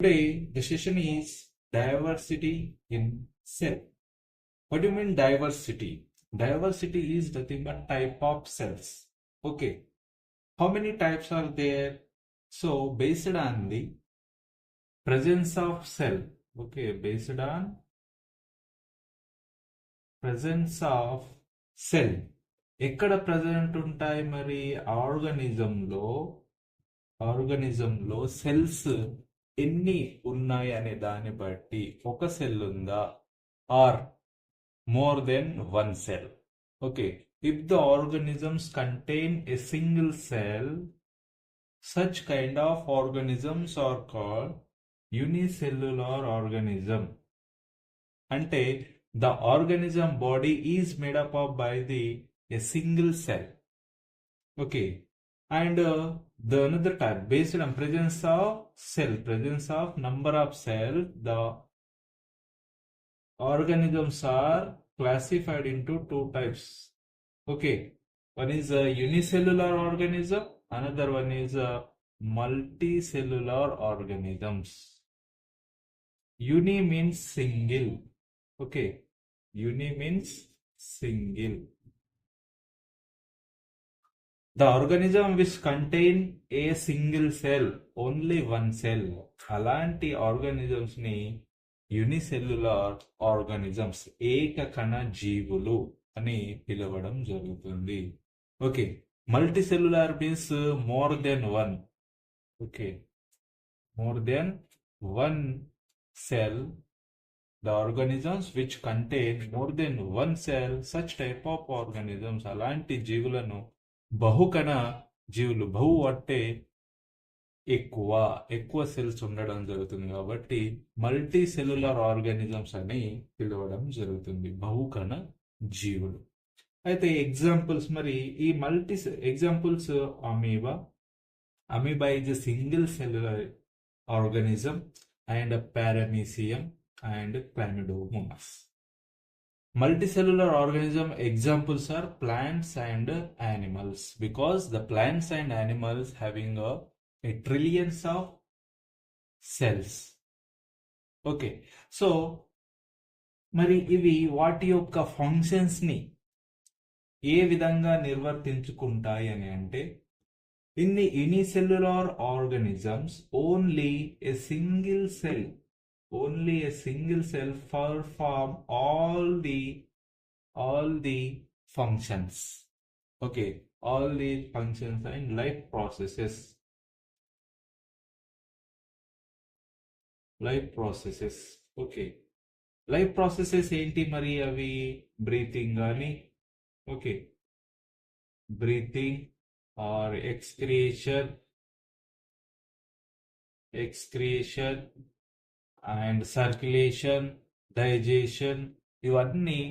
Today, the session is diversity in cell. What do you mean diversity? Diversity is nothing but type of cells. Okay. How many types are there? So, based on the presence of cell. Okay, based on presence of cell. ఎక్కడ present ఉంటాయి మరి ఆర్గనిజంలో cells ఎన్ని ఉన్నాయి అనే దాన్ని బట్టి ఒక cell ఉందా or more than one cell. Okay, if the organisms contain a single cell, such kind of organisms are called unicellular organism. అంటే the organism body is made up of by a single cell. Okay, and the another type based on presence of number of cells, the organisms are classified into two types. Okay, one is a unicellular organism, another one is a multicellular organisms. Uni means single. Okay, uni means single. The organism which contain a single cell, only one cell. అలాంటి organisms ని unicellular organisms, ఏకకణ జీవులు అని పిలవడం జరుగుతుంది. Okay, multicellular means more than one. Okay, more than one cell. The organisms which contain more than one cell, such type of organisms, అలాంటి జీవులను బహుకణ జీవులు. బహు అంటే ఎక్కువ సెల్స్ ఉండడం జరుగుతుంది కాబట్టి మల్టీ సెల్యులర్ ఆర్గానిజమ్స్ అని పిలవడం జరుగుతుంది, బహుకణ జీవులు. అయితే ఎగ్జాంపుల్స్ మరి ఈ examples amoeba is a single cellular organism, and paramecium and chlamydomonas. Multicellular organism examples are plants and animals, because the plants and animals having a trillions of cells. Okay, so మరి ఇవి వాటి యొక్క functions ని ఏ విధంగా నిర్వర్తించుకుంటాయి అని అంటే, in the unicellular organisms only a single cell perform all the functions. Okay, all the functions and life processes. Okay, life processes ఏంటి మరి అవి? బ్రీతింగ్ కానీ, okay, breathing or excretion and circulation, digestion, ఇవన్నీ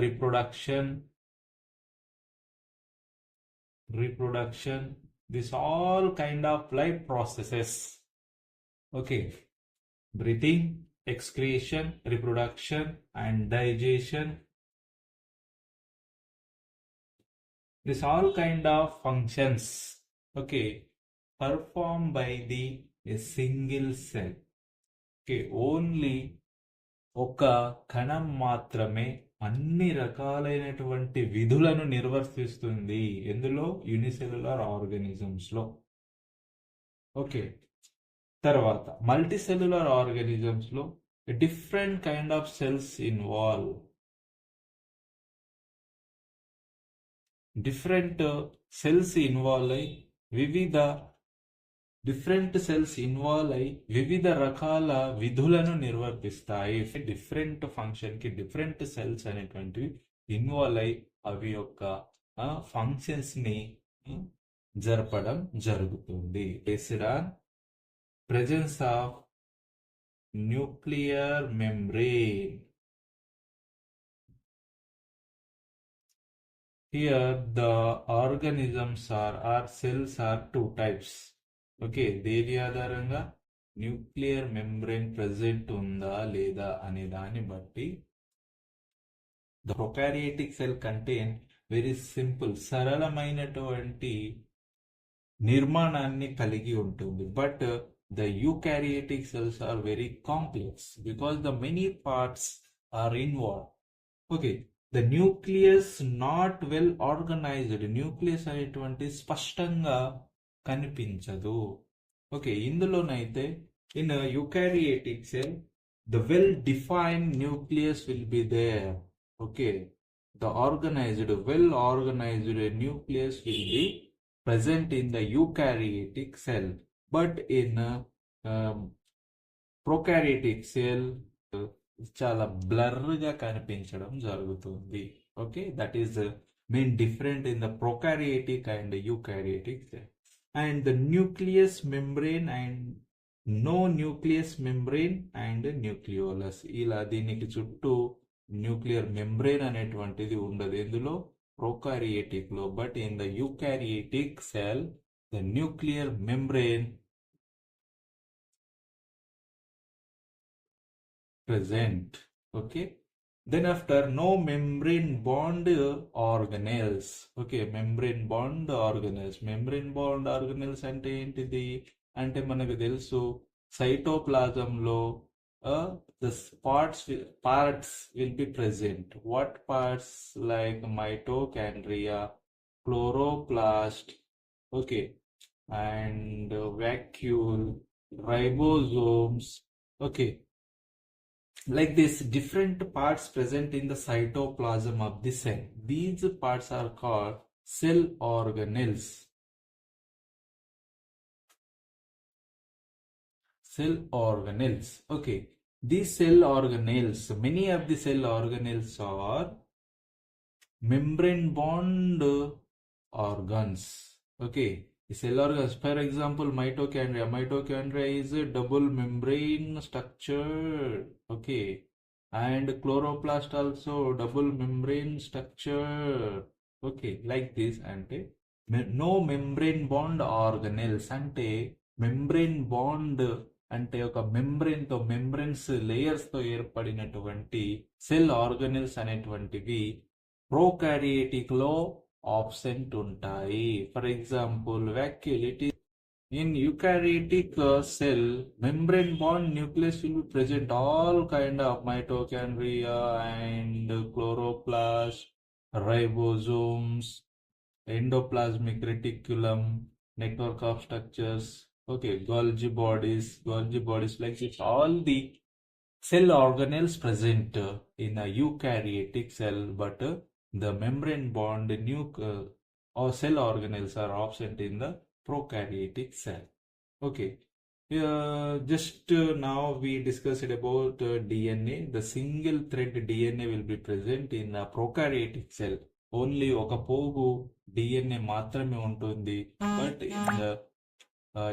reproduction, this all kind of life processes. Okay, breathing, excretion, reproduction and digestion, this all kind of functions, okay, performed by a single cell. Okay, only ఒక కణం మాత్రమే అన్ని రకాలైనటువంటి విధులను నిర్వర్తిస్తుంది ఎందులో? Unicellular organisms లో. Okay, తర్వాత మల్టీసెల్యులర్ ఆర్గానిజమ్స్ లో different kind of cells involve. Different cells involve అయి వివిధ రకాల విధులను నిర్వర్తిస్తాయి. డిఫరెంట్ ఫంక్షన్ కి డిఫరెంట్ సెల్స్ అనేటువంటివి ఇన్వాల్వ్ అయి అవి యొక్క ఫంక్షన్స్ ని జరపడం జరుగుతుంది. Based on presence of nuclear membrane. Here the organisms or cells are two types. Okay, దేని ఆధారంగా? న్యూక్లియర్ మెంబ్రెయిన్ ప్రెసెంట్ ఉందా లేదా అనే దాన్ని బట్టి. The prokaryotic cell contain very simple, సరళమైనటువంటి నిర్మాణాన్ని కలిగి ఉంటుంది. But the eukaryotic cells are very complex because the many parts are involved. Okay, the nucleus not well organized, nucleus అనేటువంటి స్పష్టంగా కనిపించదు. ఓకే, ఇందులోనైతే in eukaryotic cell the well defined nucleus will be there. Okay, the well organized nucleus will be present in the eukaryotic cell, but in prokaryotic cell చాలా బ్లర్గా కనిపించడం జరుగుతుంది. Okay, that is main different in the prokaryotic and eukaryotic cell. And the nucleus membrane and no nucleus membrane and nucleolus, ఇలా దీనికి చుట్టూ nuclear membrane అనేటువంటిది ఉండదు ఎందులో, ప్రొకారియోటిక్ లో. But in the eukaryotic cell the nuclear membrane present. Okay, then after no membrane bond organelles. Okay, membrane bond organelles అంటే ఏంటిది అంటే మనకు తెలుసు సైటోప్లాజంలో the parts will be present. What parts? Like mitochondria, chloroplast, okay, and vacuole, ribosomes. Okay, like this, different parts present in the cytoplasm of the cell. These parts are called cell organelles. Okay, these cell organelles, many of the cell organelles are membrane bond organs. Okay, the cell organs, for example, mitochondria is a double membrane structure. Okay, and chloroplast also double membrane structure. Okay, like this. Ante no membrane bond organelles ante membrane bond అంటే ఒక membrane తో membranes layers తో ఏర్పడినటువంటి cell organelles అనేటువంటివి prokaryotic లో absent ఉంటాయి. For example vacuole, it is in eukaryotic cell membrane bond nucleus will be present, all kind of mitochondria and chloroplast, ribosomes, endoplasmic reticulum, network of structures. Okay, Golgi bodies, like this, all the cell organelles present in a eukaryotic cell, but the membrane bond or cell organelles are absent in the prokaryotic cell. Okay, just now we discussed about DNA. The single thread DNA will be present in a prokaryotic cell. Only ఒక పోగు DNA మాత్రమే ఉంటుంది. But in the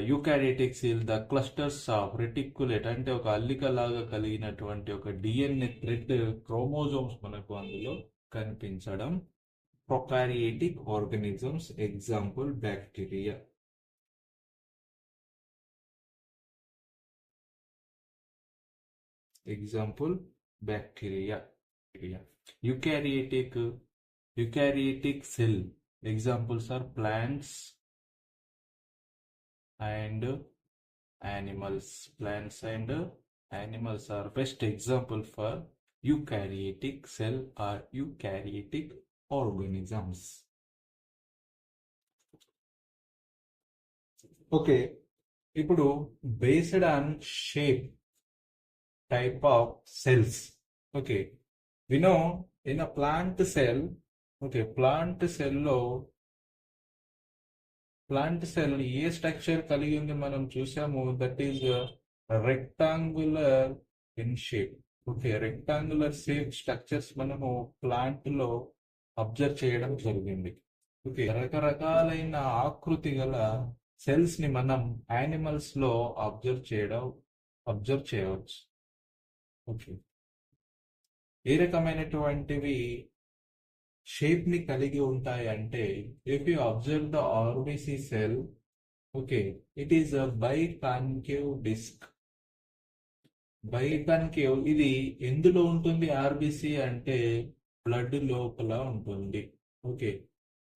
eukaryotic cell the clusters of reticulate అంటే ఒక అల్లిక లాగా కలిగినటువంటి ఒక డిఎన్ఏ థ్రెడ్ క్రోమోజోమ్స్ మనకు అందులో కనిపించడం. Prokaryotic organisms, example bacteria. Eukaryotic cell examples are plants and animals. Plants and animals are best example for eukaryotic cell or eukaryotic organisms. Okay, ఇప్పుడు based on shape, type of cells. Okay, we know in a plant cell, okay, plant cell A structure కలిగి ఉంది మనం చూసాము, that is rectangular in shape. Okay, rectangular shape structures మనము plant లో observe చేయడం జరిగింది. Okay, రకరకాలైన ఆకృతి గల సెల్స్ ని మనం యానిమల్స్ లో అబ్జర్వ్ చేయవచ్చు. ఓకే, ఏ రకమైనటువంటివి షేప్ ని కలిగి ఉంటాయి అంటే, if you observe the RBC cell, okay, it is a biconcave disc. Biconcave, ఇది ఎందులో ఉంటుంది ఆర్బిసి అంటే బ్లడ్ లోపల ఉంటుంది. Okay,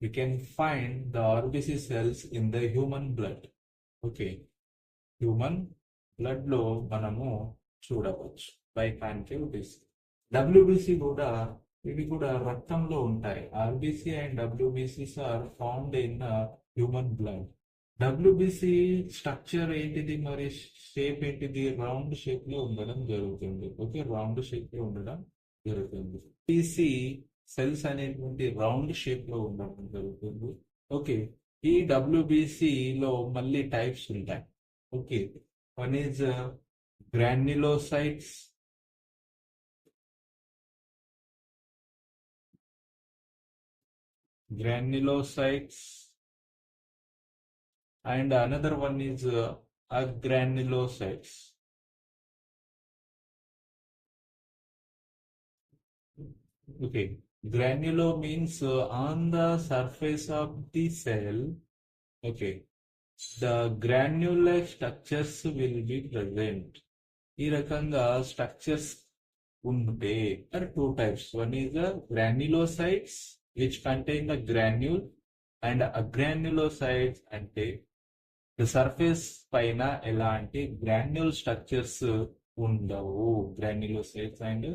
we can find the RBC cells in the human blood. Okay, human blood లో మనము చూడవచ్చు బై కాన్కేవ్. డబ్ల్యూబీసీ కూడా, ఇవి కూడా రక్తంలో ఉంటాయి. ఆర్బీసీ అండ్ డబ్ల్యూబీసీస్ are found in human blood. WBC structure ఏంటిది మరి, షేప్ ఏంటిది, రౌండ్ షేప్ లో ఉండడం జరుగుతుంది. ఓకే, రౌండ్ షేప్ లో ఉండడం జరుగుతుంది. బీసీ సెల్స్ అనేటువంటి రౌండ్ షేప్ లో ఉండడం జరుగుతుంది. ఓకే, ఈ డబ్ల్యూబీసీ లో మళ్ళీ టైప్స్ ఉంటాయి. Okay, one is granulocytes, granulocytes, and another one is agranulocytes. Okay, granulo means on the surface of the cell. Okay, the granular structures will be present. ఈ రకంగా structures ఉంటే are two types. One is the granulocytes which contain the granule, and agranulocytes అంటే the surface పైన ఎలాంటి granule structures ఉండవు. Granulocytes and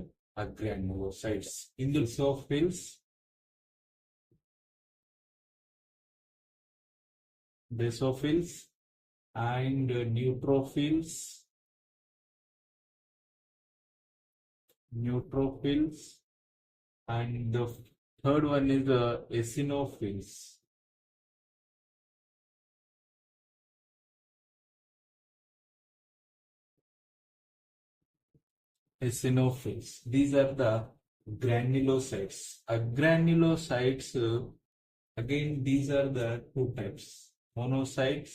agranulocytes. ఇందులో basophils and neutrophils, and the third one is eosinophils. These are the granulocytes. Agranulocytes, again, these are the two types: monocytes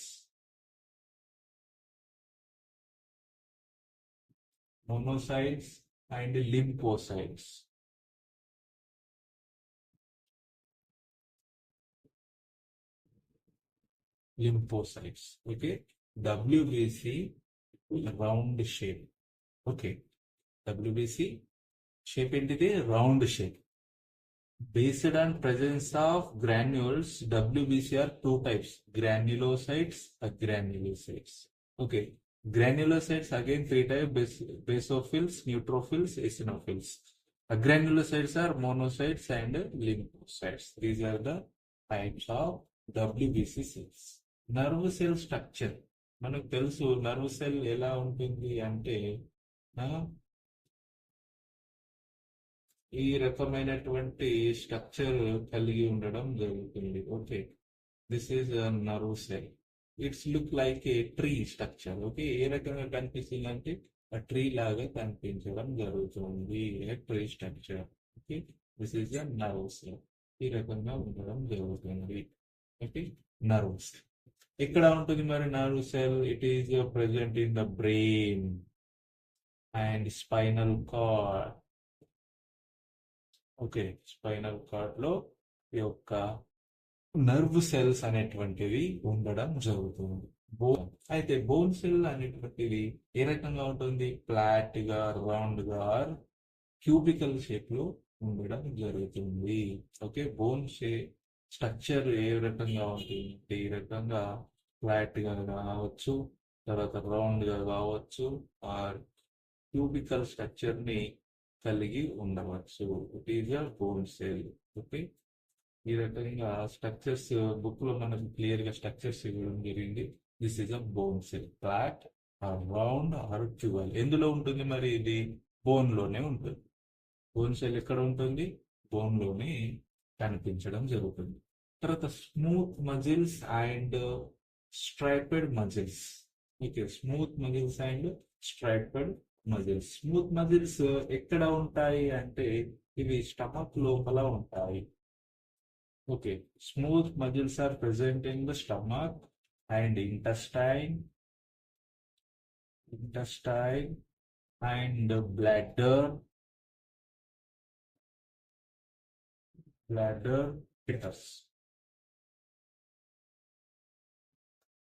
and lymphocytes. Okay, WBC round shape. Okay, WBC shape ఏంటిది, round shape. Based on presence of granules, WBC are two types: granulocytes, agranulocytes. Okay, granulocytes again three types: basophils, neutrophils, eosinophils. Agranulocytes are monocytes and lymphocytes. These are the types of WBC cells. Nerve cell structure మనకు తెలుసు. Nerve cell ఎలా ఉంటుంది అంటే ఈ రకమైనటువంటి structure కలిగి ఉండడం జరుగుతుంది. Okay, this is nerve cell. It's look like a tree structure. Okay, ఏ రకంగా కనిపిస్తుంది అంటే ట్రీ లాగా కనిపించడం జరుగుతుంది, tree structure. Okay, this is the nerve cell. ఈ రకంగా ఉండడం జరుగుతుంది. ఓకే, నర్వ్ సెల్ ఎక్కడ ఉంటుంది మరి nerve cell? It is present in the brain and spinal cord. Okay, spinal cord లో ఈ యొక్క నర్వ్ సెల్స్ అనేటువంటివి ఉండడం జరుగుతుంది. అయితే బోన్ సెల్ అనేటువంటిది ఏ రకంగా ఉంటుంది? ఫ్లాట్ గా, రౌండ్ గా, క్యూబికల్ షేప్ లో ఉండడం జరుగుతుంది. ఓకే, బోన్ షేప్ స్ట్రక్చర్ ఏ రకంగా ఉంటుంది? ఈ రకంగా ఫ్లాట్ గా కావచ్చు, తర్వాత రౌండ్ గా కావచ్చు, ఆర్ క్యూబికల్ స్ట్రక్చర్ ని కలిగి ఉండవచ్చు. It is a bone cell. Okay, ఈ రకంగా స్ట్రక్చర్స్ బుక్ లో మనకు క్లియర్ గా స్ట్రక్చర్స్ ఇవ్వడం జరిగింది. This is a bone cell, flat or round or tubal. ఎందులో ఉంటుంది మరి? ఇది బోన్ లోనే ఉంటుంది. బోన్ సెల్ ఎక్కడ ఉంటుంది? బోన్ లోనే కనిపించడం జరుగుతుంది. తర్వాత smooth muscles and striped muscles. Okay, smooth muscles and striped muscles. Smooth muscles ఎక్కడ ఉంటాయి అంటే ఇవి స్టమక్ లోపల ఉంటాయి. Okay, smooth muscles are present in the stomach and intestine and bladder,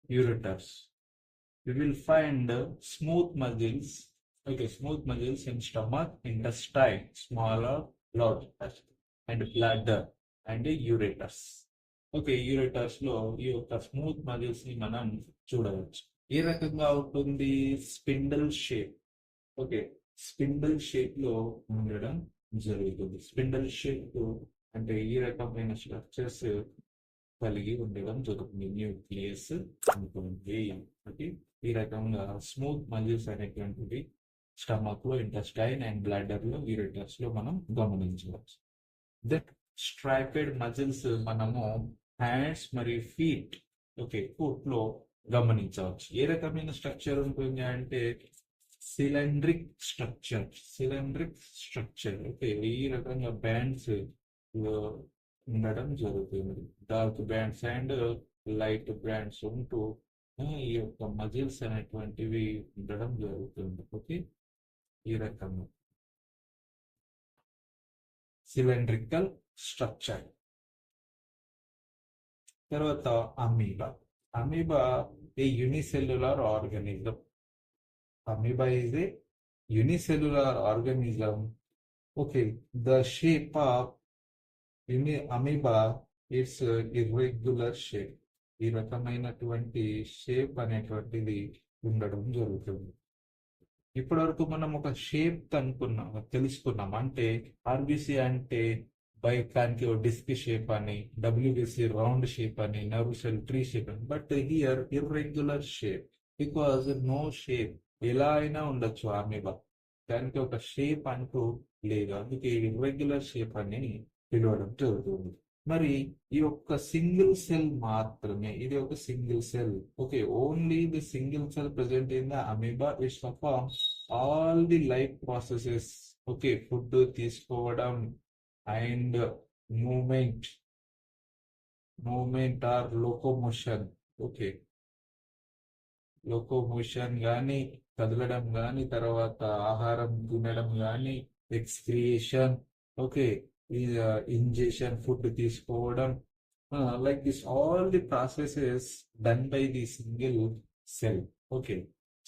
ureters. We will find smooth muscles. Okay, smooth muscles in stomach, intestine, smaller blood and bladder and ureters. Okay, ureters లో ఈ యొక్క smooth muscles ని మనం చూడవచ్చు. ఏ రకంగా ఉంటుంది? Spindle shape. Okay, spindle shape లో ఉండడం జరుగుతుంది. స్పిండల్ షేప్ అంటే ఈ రకమైన స్ట్రక్చర్స్ కలిగి ఉండడం జరుగుతుంది. న్యూక్లియస్ ఉంటుంది. ఓకే, ఈ రకంగా స్మూత్ మజిల్స్ అనేటువంటివి స్టమక్ లో, ఇంటెస్టైన్ అండ్ బ్లాడర్ లో, యూరిటర్స్ లో మనం గమనించవచ్చు. దట్ స్ట్రైపెడ్ మజిల్స్ మనము హ్యాండ్స్ మరియు ఫీట్, ఓకే, ఫుట్ లో గమనించవచ్చు. ఏ రకమైన స్ట్రక్చర్ ఉంటుంది అంటే సిలిండ్రిక్ స్ట్రక్చర్. సిలిండ్రిక్ స్ట్రక్చర్, ఓకే, ఈ రకంగా బ్యాండ్స్ ఉండడం జరుగుతుంది. Dark bands and light bands ఉంటూ ఈ యొక్క మజిల్స్ అనేటువంటివి ఉండడం జరుగుతుంది. ఓకే, ఈ రకంగా సిలిండ్రికల్ స్ట్రక్చర్. తర్వాత amoeba. Amoeba A unicellular organism. Amoeba is a unicellular organism. Okay, the shape of amoeba is irregular shape. ఈ రకమైనటువంటి షేప్ అనేటువంటిది ఉండడం జరుగుతుంది. ఇప్పటి వరకు మనం ఒక షేప్ తెలుసుకున్నాం. అంటే ఆర్బిసి అంటే బైకాన్కేవ్ డిస్క్ షేప్ అని, డబ్ల్యూబిసి రౌండ్ షేప్ అని, నర్వ్ సెల్ ట్రీ షేప్ అని. But here irregular shape, because no shape. ఎలా అయినా ఉండొచ్చు అమీబా, దానికి ఒక షేప్ అంటూ లేదు. అందుకే ఇర్రెగ్యులర్ షేప్ అని పిలవడం జరుగుతుంది. మరి ఈ యొక్క సింగిల్ సెల్ మాత్రమే, ఇది ఒక single cell. Okay, only the single cell present in the amoeba it's perform all the life processes. Okay, food తీసుకోవడం and movement or locomotion. Okay, locomotion కానీ, కదలడం కానీ, తర్వాత ఆహారం తినడం కానీ, ఎక్స్క్రియేషన్, ఓకే, ఇంజెషన్, ఫుడ్ తీసుకోవడం, like this all the processes done by the single cell. Okay,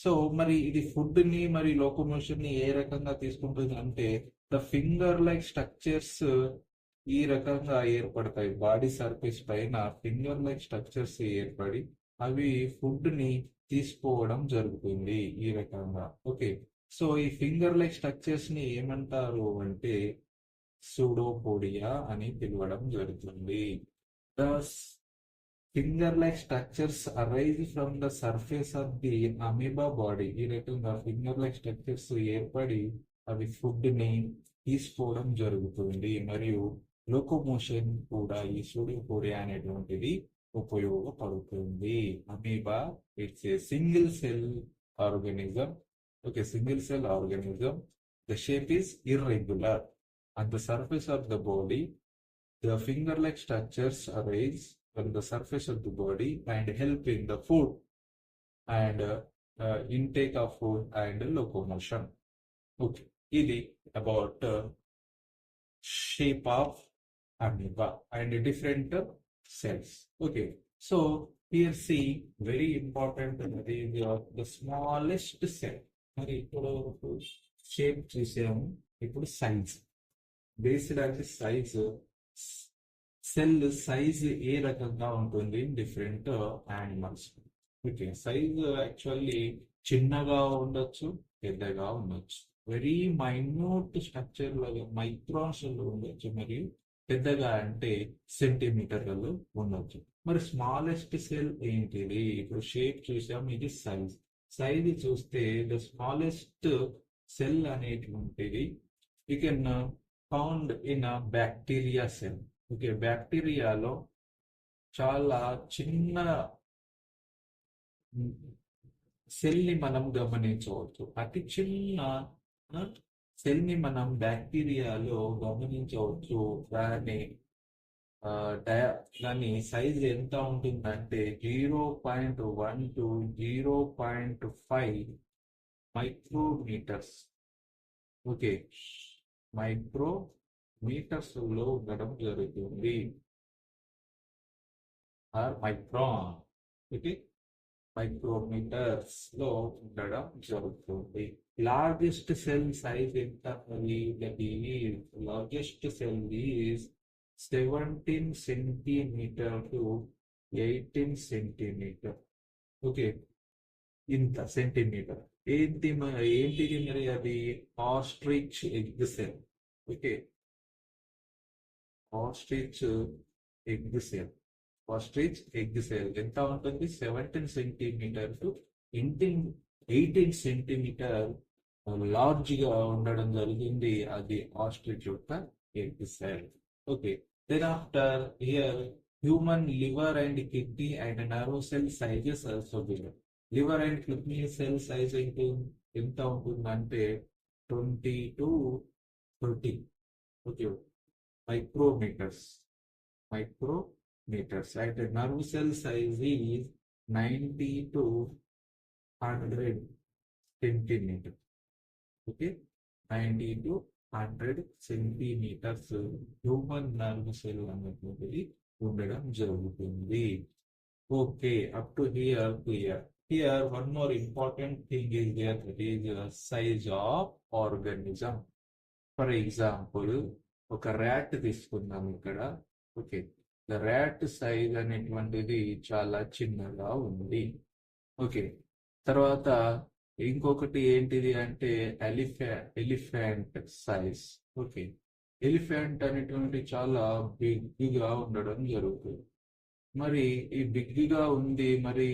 so మరి ఇది ఫుడ్ ని మరి లోకోమోషన్ ని ఏ రకంగా తీసుకుంటుంది అంటే ద ఫింగర్ లైక్ స్ట్రక్చర్స్ ఈ రకంగా ఏర్పడతాయి. బాడీ సర్ఫేస్ పైన ఫింగర్ లైక్ స్ట్రక్చర్స్ ఏర్పడి అవి ఫుడ్ ని తీసుకోవడం జరుగుతుంది ఈ రకంగా. ఓకే, సో ఈ ఫింగర్ లైక్ స్ట్రక్చర్స్ ని ఏమంటారు అంటే సూడోపోడియా అని పిలవడం జరుగుతుంది. The finger like structures arise from the surface of the amoeba body. ఈ రకంగా ఫింగర్ లైక్ స్ట్రక్చర్స్ ఏర్పడి అవి ఫుడ్ ని తీసుకోవడం జరుగుతుంది. మరియు లోకోమోషన్ కూడా ఈ సూడోపోడియా అనేటువంటిది ఉపయోగపడుతుంది. Amoeba it's a single cell organism. Okay, single cell organism. The shape is irregular. At the surface of the body, the finger-like structures arise from the surface of the body and help in the food and intake of food and locomotion. Okay, ఇది about shape of amoeba and different cells. Okay, so here see very important the smallest cell. మరి ఇప్పుడు shape చూసాము, ఇప్పుడు size. Based అంటే size, cell size ఏ రకంగా ఉంటుంది different animals. Okay, size actually చిన్నగా ఉండొచ్చు, పెద్దగా ఉండొచ్చు. వెరీ మైన్యూట్ స్ట్రక్చర్ లాగా మైక్రాన్స్ ఉండొచ్చు, మరియు పెద్దగా అంటే సెంటీమీటర్లలో ఉండొచ్చు. మరి స్మాలెస్ట్ సెల్ ఏంటిది? ఇప్పుడు షేప్ చూసాం, ఇది సైజ్. సైజ్ చూస్తే ద స్మాలెస్ట్ సెల్ అనేటువంటిది you can found in bacteria cell. Okay, బ్యాక్టీరియాలో చాలా చిన్న సెల్ ని మనం గమనించవచ్చు. అతి చిన్న సెల్ ని మనం బ్యాక్టీరియాలో గమనించవచ్చు. దాని సైజ్ ఎంత ఉంటుందంటే 0.1 to 0.5 మైక్రోమీటర్స్. ఓకే, మైక్రోమీటర్స్ లో ఉండడం జరుగుతుంది. Are micron. ఓకే, మైక్రోమీటర్స్ లో ఉండడం జరుగుతుంది. లార్జెస్ట్ సెల్ సైజ్ ఎంత? Largest cell is 17 centimeter to 18 centimeter. Okay, ఇంత సెంటీమీటర్. ఏంటిది మరి అది? Ostrich egg cell. Okay, ostrich egg cell. Ostrich egg cell ఎంత ఉంటుంది? 17 సెంటీమీటర్ టు 18 సెంటీమీటర్ లార్జ్ గా ఉండడం జరిగింది. అది ఆస్ట్రిచ్ యొక్క egg cell. Okay, then after here human liver and kidney and nerve cell sizes also given. Liver and kidney cell size ఎంత ఉంటుందంటే 20 to 30. Okay, micrometres. Micrometres. And the nerve cell size is 90 to 100 centimeter. Okay, 90 to 100 centimeters human nerve cell అనేటువంటిది ఉండడం జరుగుతుంది. Okay, up to here clear. Here one more important thing is there, that is size of organism. For example, ఒక rat తీసుకుందాం ఇక్కడ. Okay, the rat size అనేటువంటిది చాలా చిన్నగా ఉంది. ఓకే, తర్వాత ఇంకొకటి ఏంటిది అంటే ఎలిఫెంట్ సైజ్. ఓకే, ఎలిఫెంట్ అనేటువంటి చాలా బిగ్గా ఉండడం జరుగుతుంది. మరి ఈ బిగ్గా ఉంది, మరి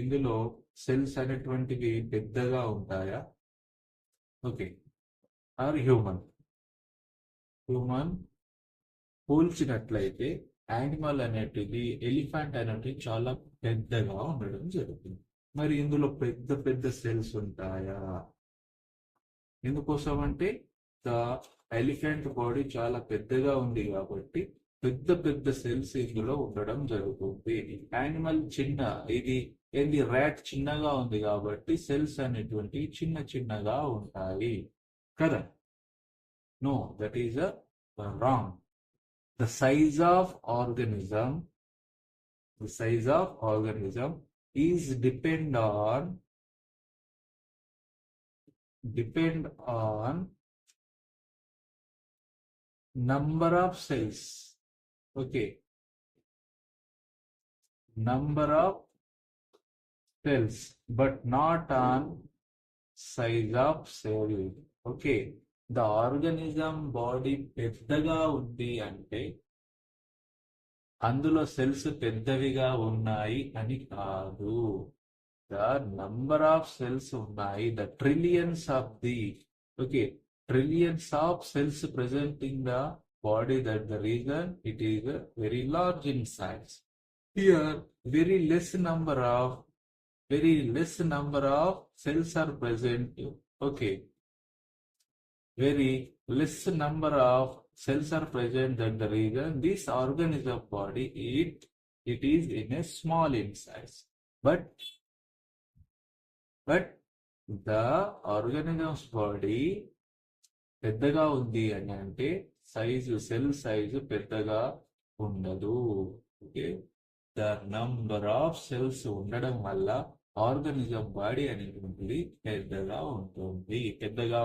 ఇందులో సెల్స్ అనేటువంటివి పెద్దగా ఉంటాయా? ఓకే, ఆర్ హ్యూమన్ పోల్చినట్లయితే యానిమల్ అనేటిది, ఎలిఫెంట్ అనేటివి చాలా పెద్దగా ఉండడం జరుగుతుంది. మరి ఇందులో పెద్ద పెద్ద సెల్స్ ఉంటాయా? ఎందుకోసం అంటే ద ఎలిఫెంట్ బాడీ చాలా పెద్దగా ఉంది కాబట్టి పెద్ద పెద్ద సెల్స్ ఇందులో ఉండడం జరుగుతుంది. యానిమల్ చిన్న, ఇది ఏంది, ర్యాట్ చిన్నగా ఉంది కాబట్టి సెల్స్ అనేటువంటి చిన్న చిన్నగా ఉంటాయి కదా? No, that is wrong. The size of organism is depend on number of cells. Okay, number of cells, but not on size of cell. Okay, the organism body పెద్దగా ఉంది అంటే అందులో సెల్స్ పెద్దవిగా ఉన్నాయి అని కాదు. ద నంబర్ ఆఫ్ సెల్స్ ఉన్నాయి, the trillions of the, okay, trillions of cells present in the body, that the reason it is very large in size. Here very less number of cells are present. Okay, very less number of cells are present, that the reason this organism body it is in a small in size. But the organism's body పెద్దగా ఉంది అని అంటే cell size పెద్దగా ఉండదు. Okay, the number of cells ఉండడం వల్ల organism body అనేటువంటిది పెద్దగా ఉంటుంది. పెద్దగా